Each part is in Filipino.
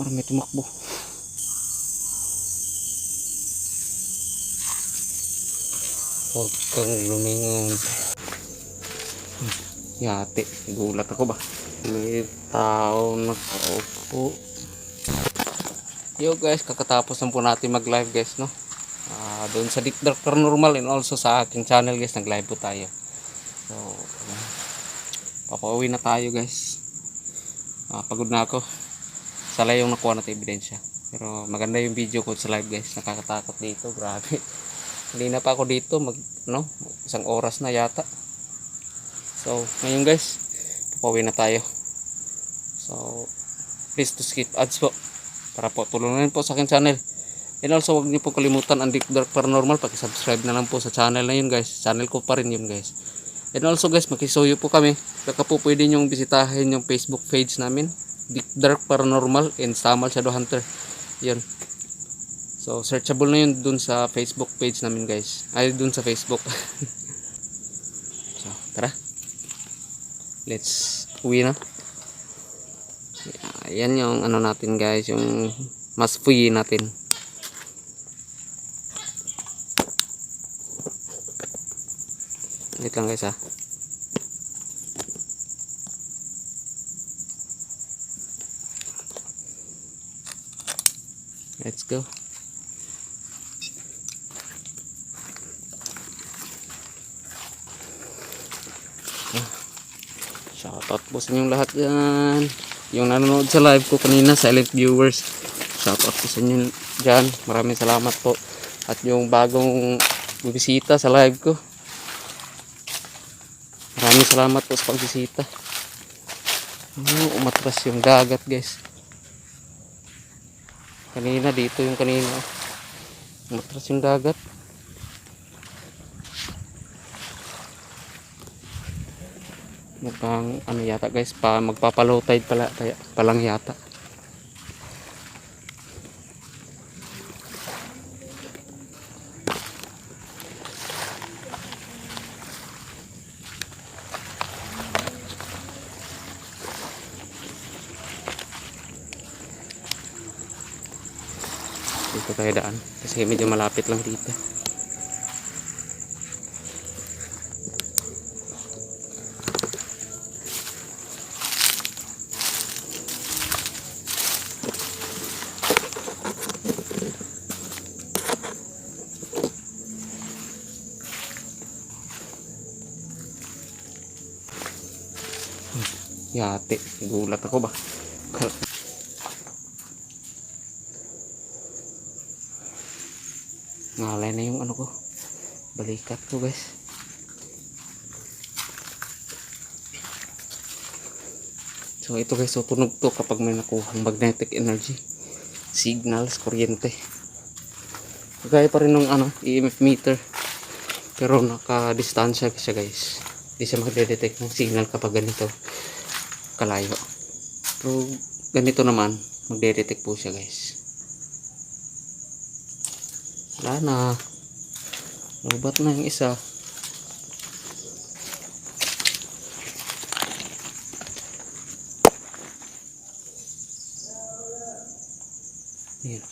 Parang may tumakbo. Huwag kang lumingon. Yate, gulat ako ba? May tao nakaupo. Yo guys, kakatapos na po natin mag live guys, no? Doon sa Deep Dark Paranormal and also sa aking channel guys, nag live po tayo. So papauwi na tayo guys. Pagod na ako. Sala yung nakuha natin ebidensya. Pero maganda yung video ko sa live guys. Nakakatakot dito, grabe. Hindi na pa ako dito isang oras na yata. So ngayon guys, papauwi na tayo. So please to skip ads po para po tulungan po sa akin channel. And also huwag niyo po kalimutan ang Deep Dark Paranormal, paki-subscribe na lang po sa channel na yun guys. Channel ko pa rin yun guys. And also guys, makisuyo po kami. Baka po pwede nyo bisitahin yung Facebook page namin, Deep Dark Paranormal and Samal Shadow Hunter. Yun. So searchable na yun dun sa Facebook page namin guys. Ay dun sa Facebook. So tara, let's uwi na. Yan yung ano natin guys, yung mas fuyi natin. Wait lang guys ha. Let's go. Shoutout po sa inyong lahat dyan. Yung nanonood sa live ko kanina, silent viewers, shoutout po sa inyo dyan. Maraming salamat po. At yung bagong bibisita sa live ko, maraming salamat po sa pagbisita. Umatras yung dagat guys. Kanina dito yung kanina. Umatras yung dagat. Mukhang ano yata guys, magpapalow tide palang yata. Dito tayo daan kasi medyo malapit lang dito. Yate, gulat ako ba? Ngalay na yung ano ko, balikat ko guys. So ito guys, so tunog to kapag may nakuhang magnetic energy, signals, kuryente. Gaya pa rin ng EMF meter, pero naka-distansya siya guys. Hindi siya magde-detect ng signal kapag ganito kalayo. Pero ganito naman, magde-detect po siya guys. Wala na. Lubat na yung isa. Ayan.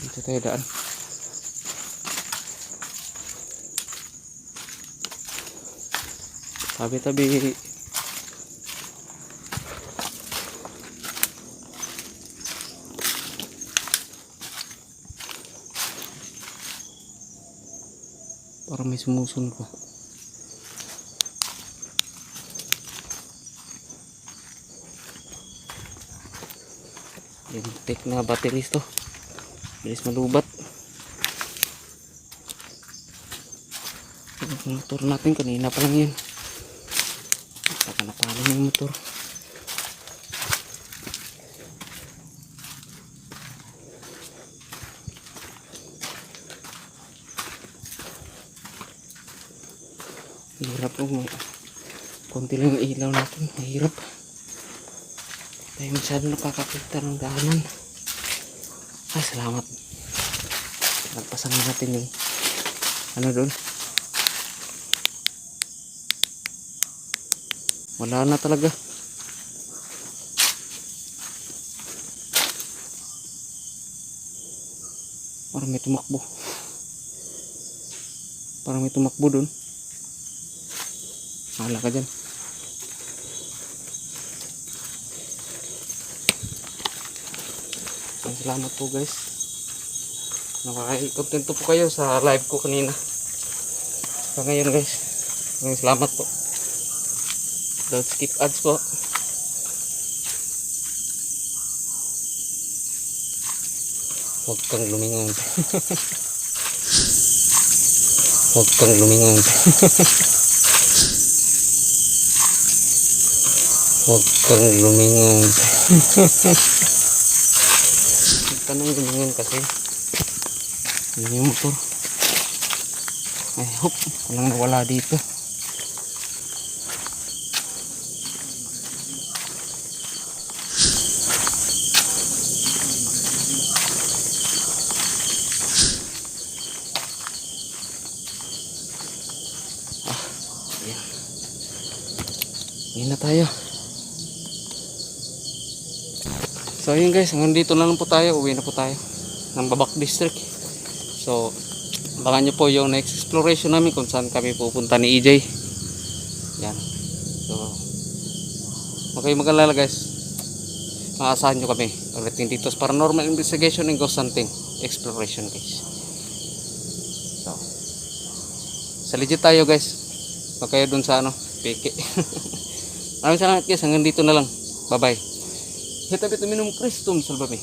Dito tayo daan. Tabi-tabi. Parang may sumusunod pa. Take na batteries to. Bilis malubat. Yung motor natin kanina pa lang yun. Saka napalo yung motor. Hirap po. Konti lang yung ilaw natin. Mahirap. Tayo masyado nakakakita ng daanan. Ay, salamat. Nagpasan natin yung doon. Wala na talaga. Parang may tumakbo. Parang may tumakbo dun. Hala ka dyan. Salamat po guys. Nakaka-contento po kayo sa live ko kanina. Sa ngayon guys. Maraming salamat po. Don't skip ads po. Huwag kang lumingon. Huwag kang lumingon. Huwag kang lumingon. Huwag ka nang lumingon kasi. Yun yung motor. I hope walang nawala dito. Hindi na tayo. So ayun guys, hanggang dito na lang po tayo. Uwi na po tayo ng Babak District. So abangan nyo po yung next exploration namin kung saan kami pupunta ni EJ. Yan. So huwag kayong mag-alala guys. Maasahan nyo kami ulit dito sa Paranormal Investigation and Ghost Hunting Exploration guys. So sa legit tayo guys. Huwag kayo dun sa peke. Maraming salamat guys, hanggang dito na lang. Bye bye. Hita bito minum Christum salvabi.